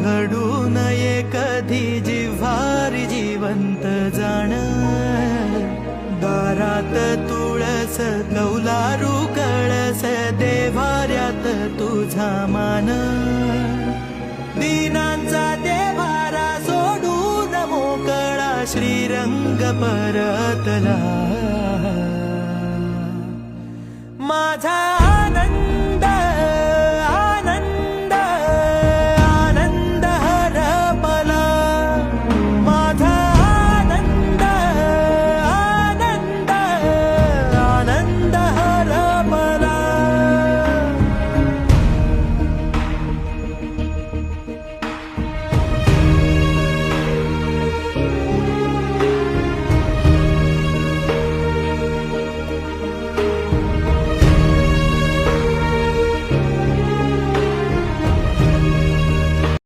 घडू नये कधी जिव्हारी जिवंत जाण दारात तुळस कौलारू कळस देवाऱ्यात तुझा मान दीनांचा देवारा सोडून मोकळा श्रीरंग परतला